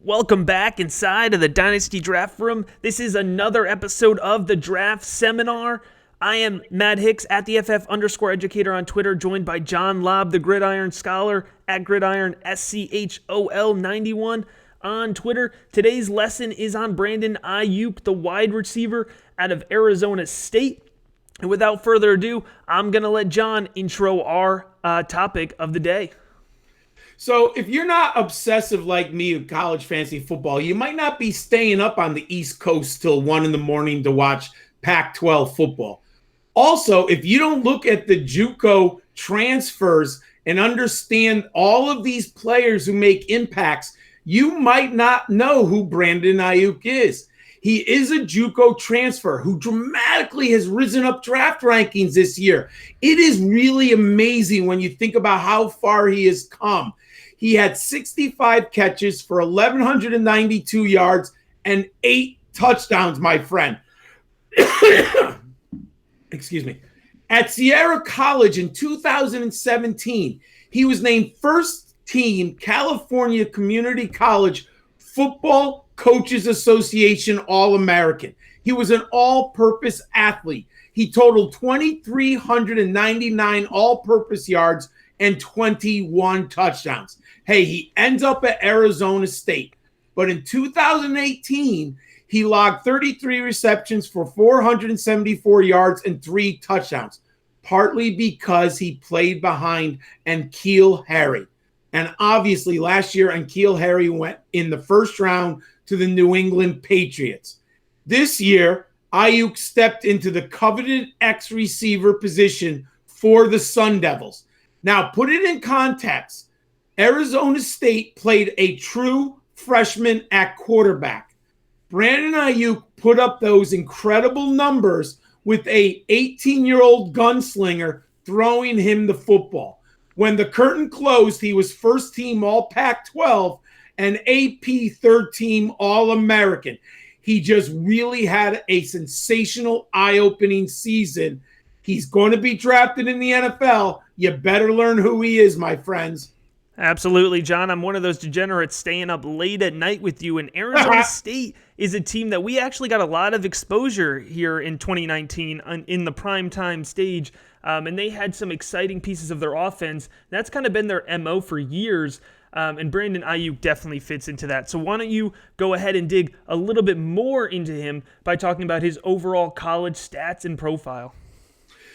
Welcome back inside of the Dynasty Draft Room. This is another episode of the Draft Seminar. I am Matt Hicks at the FF_educator on Twitter, joined by John Lobb, the Gridiron Scholar at Gridiron SCHOL91 on Twitter. Today's lesson is on Brandon Aiyuk, the wide receiver out of Arizona State. And without further ado, I'm going to let John intro our topic of the day. So if you're not obsessive like me with college fantasy football, you might not be staying up on the East Coast till 1 a.m. to watch Pac-12 football. Also, if you don't look at the JUCO transfers and understand all of these players who make impacts, you might not know who Brandon Aiyuk is. He is a JUCO transfer who dramatically has risen up draft rankings this year. It is really amazing when you think about how far he has come. He had 65 catches for 1,192 yards and 8 touchdowns, my friend. Excuse me. At Sierra College in 2017, he was named first team California Community College Football Coaches Association All-American. He was an all-purpose athlete. He totaled 2,399 all-purpose yards and 21 touchdowns. Hey, he ends up at Arizona State. But in 2018, he logged 33 receptions for 474 yards and 3 touchdowns, partly because he played behind N'Keal Harry. And obviously, last year, N'Keal Harry went in the first round to the New England Patriots. This year, Aiyuk stepped into the coveted X receiver position for the Sun Devils. Now, put it in context. Arizona State played a true freshman at quarterback. Brandon Aiyuk put up those incredible numbers with a 18-year-old gunslinger throwing him the football. When the curtain closed, he was first team All Pac-12 and AP third team All-American. He just really had a sensational, eye-opening season. He's going to be drafted in the NFL. You better learn who he is, my friends. Absolutely, John. I'm one of those degenerates staying up late at night with you. And Arizona State is a team that we actually got a lot of exposure here in 2019 in the primetime stage. And they had some exciting pieces of their offense. That's kind of been their MO for years. And Brandon Aiyuk definitely fits into that. So why don't you go ahead and dig a little bit more into him by talking about his overall college stats and profile.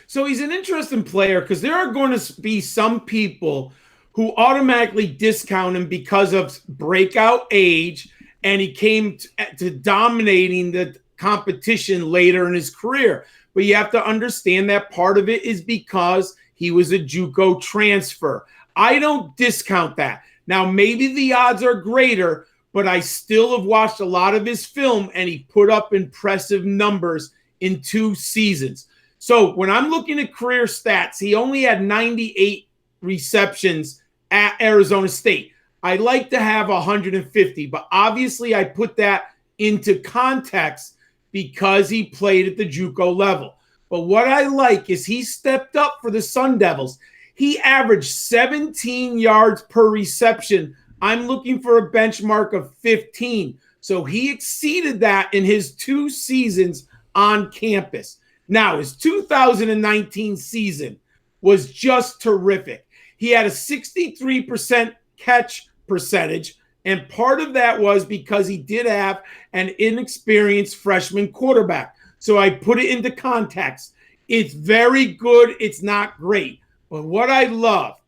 So he's an interesting player because there are going to be some people who automatically discount him because of breakout age, and he came to dominating the competition later in his career. But you have to understand that part of it is because he was a JUCO transfer. I don't discount that. Now, maybe the odds are greater, but I still have watched a lot of his film, and he put up impressive numbers in 2 seasons. So when I'm looking at career stats, he only had 98 receptions at Arizona State. I like to have 150, but obviously I put that into context because he played at the JUCO level. But what I like is he stepped up for the Sun Devils. He averaged 17 yards per reception. I'm looking for a benchmark of 15. So he exceeded that in his 2 seasons on campus. Now, his 2019 season was just terrific. He had a 63% catch percentage, and part of that was because he did have an inexperienced freshman quarterback. So I put it into context. It's very good. It's not great. But what I love,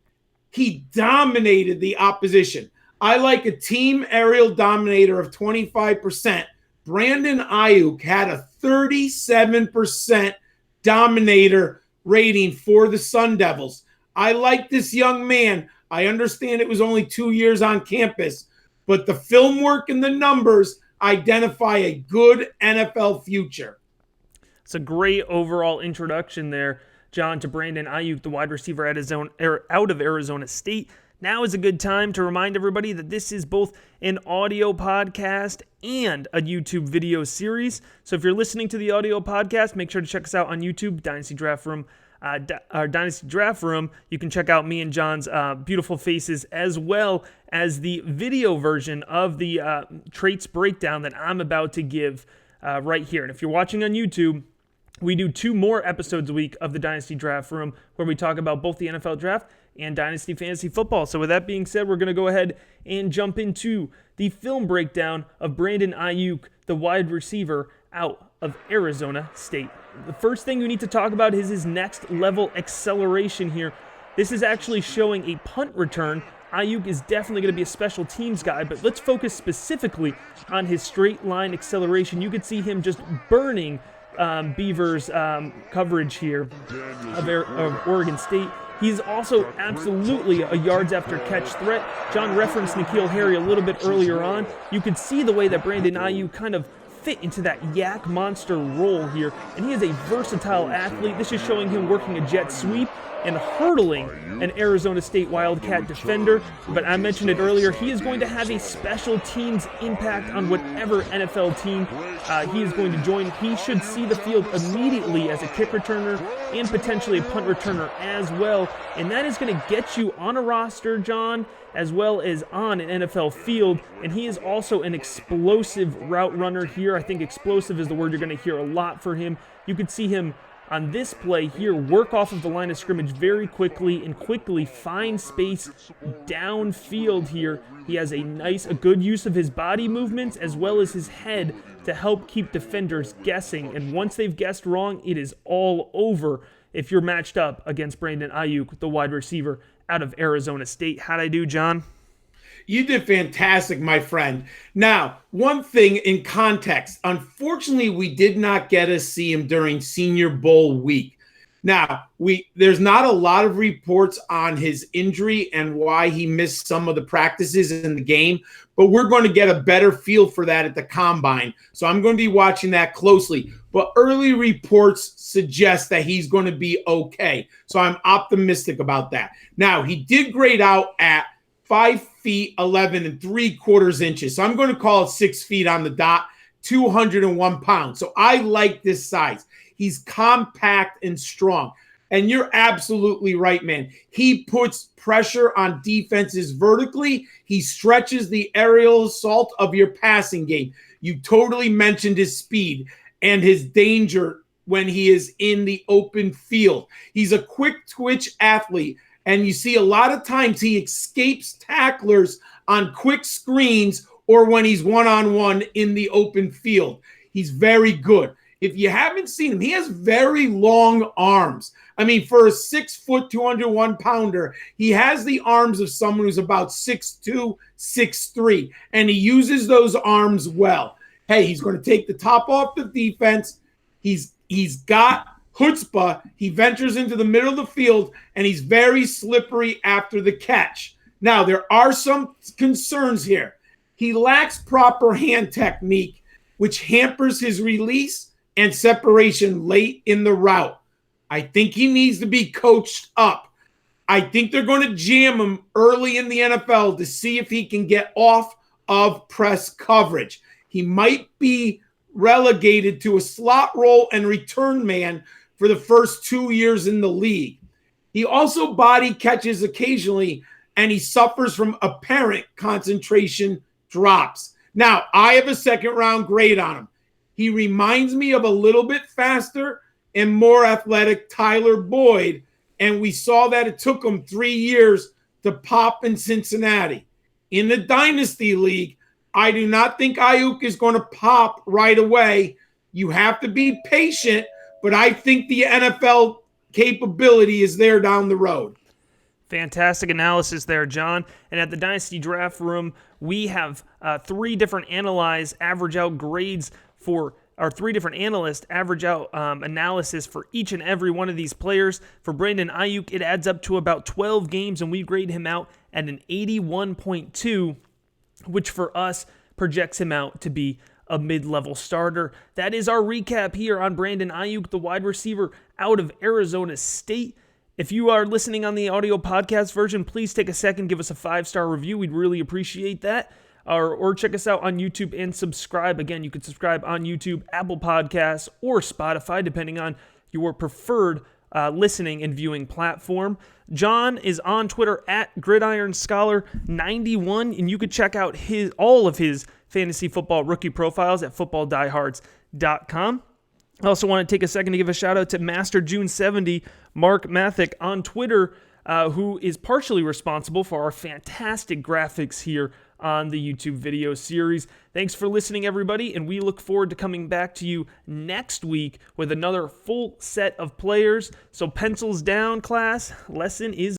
he dominated the opposition. I like a team aerial dominator of 25%. Brandon Aiyuk had a 37% dominator rating for the Sun Devils. I like this young man. I understand it was only 2 years on campus, but the film work and the numbers identify a good NFL future. It's a great overall introduction there, John, to Brandon Aiyuk, the wide receiver out of Arizona State. Now is a good time to remind everybody that this is both an audio podcast and a YouTube video series. So if you're listening to the audio podcast, make sure to check us out on YouTube, Dynasty Draft Room. our Dynasty Draft Room, you can check out me and John's beautiful faces, as well as the video version of the traits breakdown that I'm about to give right here. And if you're watching on YouTube, we do 2 more episodes a week of the Dynasty Draft Room where we talk about both the NFL Draft and Dynasty Fantasy Football. So with that being said, we're going to go ahead and jump into the film breakdown of Brandon Aiyuk, the wide receiver out of Arizona State. The first thing we need to talk about is his next level acceleration here. This is actually showing a punt return. Aiyuk is definitely going to be a special teams guy, but let's focus specifically on his straight line acceleration. You could see him just burning Beavers' coverage here of Oregon State. He's also absolutely a yards after catch threat. John referenced N'Keal Harry a little bit earlier on. You could see the way that Brandon Aiyuk kind of fit into that yak monster role here, and he is a versatile athlete. This is showing him working a jet sweep and hurdling an Arizona State Wildcat defender. But I mentioned it earlier, he is going to have a special teams impact on whatever NFL team he is going to join. He should see the field immediately as a kick returner and potentially a punt returner as well. And that is going to get you on a roster, John, as well as on an NFL field. And he is also an explosive route runner here. I think explosive is the word you're going to hear a lot for him. You could see him on this play here work off of the line of scrimmage very quickly and quickly find space downfield here. He has a good use of his body movements as well as his head to help keep defenders guessing. And once they've guessed wrong, it is all over if you're matched up against Brandon Aiyuk, the wide receiver out of Arizona State. How'd I do, John? You did fantastic, my friend. Now, one thing in context. Unfortunately, we did not get to see him during Senior Bowl week. Now, there's not a lot of reports on his injury and why he missed some of the practices in the game, but we're going to get a better feel for that at the Combine. So I'm going to be watching that closely. But early reports suggest that he's going to be okay. So I'm optimistic about that. Now, he did grade out at 5 feet 11 3/4 inches. So I'm going to call it 6 feet on the dot, 201 pounds. So I like this size. He's compact and strong. And you're absolutely right, man. He puts pressure on defenses vertically. He stretches the aerial assault of your passing game. You totally mentioned his speed and his danger when he is in the open field. He's a quick twitch athlete. And you see a lot of times he escapes tacklers on quick screens or when he's one-on-one in the open field. He's very good. If you haven't seen him, he has very long arms. I mean, for a 6 foot, 201 pounder, he has the arms of someone who's about 6'2", 6'3", and he uses those arms well. Hey, he's going to take the top off the defense. He's got chutzpah. He ventures into the middle of the field, and he's very slippery after the catch. Now, there are some concerns here. He lacks proper hand technique, which hampers his release and separation late in the route. I think he needs to be coached up. I think they're going to jam him early in the NFL to see if he can get off of press coverage. He might be relegated to a slot role and return man for the first 2 years in the league. He also body catches occasionally, and he suffers from apparent concentration drops. Now, I have a second-round grade on him. He reminds me of a little bit faster and more athletic Tyler Boyd, and we saw that it took him 3 years to pop in Cincinnati. In the Dynasty League, I do not think Aiyuk is going to pop right away. You have to be patient, but I think the NFL capability is there down the road. Fantastic analysis there, John. And at the Dynasty Draft Room, we have 3 different analyze average out grades for our 3 different analysts average out analysis for each and every one of these players. For Brandon Aiyuk, it adds up to about 12 games, and we grade him out at an 81.2, which for us projects him out to be a mid-level starter. That is our recap here on Brandon Aiyuk, the wide receiver out of Arizona State. If you are listening on the audio podcast version, please take a second, give us a 5-star review. We'd really appreciate that. Or check us out on YouTube and subscribe. Again, you can subscribe on YouTube, Apple Podcasts, or Spotify, depending on your preferred listening and viewing platform. John is on Twitter at GridironScholar91, and you could check out all of his fantasy football rookie profiles at footballdiehards.com. I also want to take a second to give a shout out to Master June 70, Mark Mathick on Twitter, who is partially responsible for our fantastic graphics here on the YouTube video series. Thanks for listening, everybody, and we look forward to coming back to you next week with another full set of players. So pencils down, class. Lesson is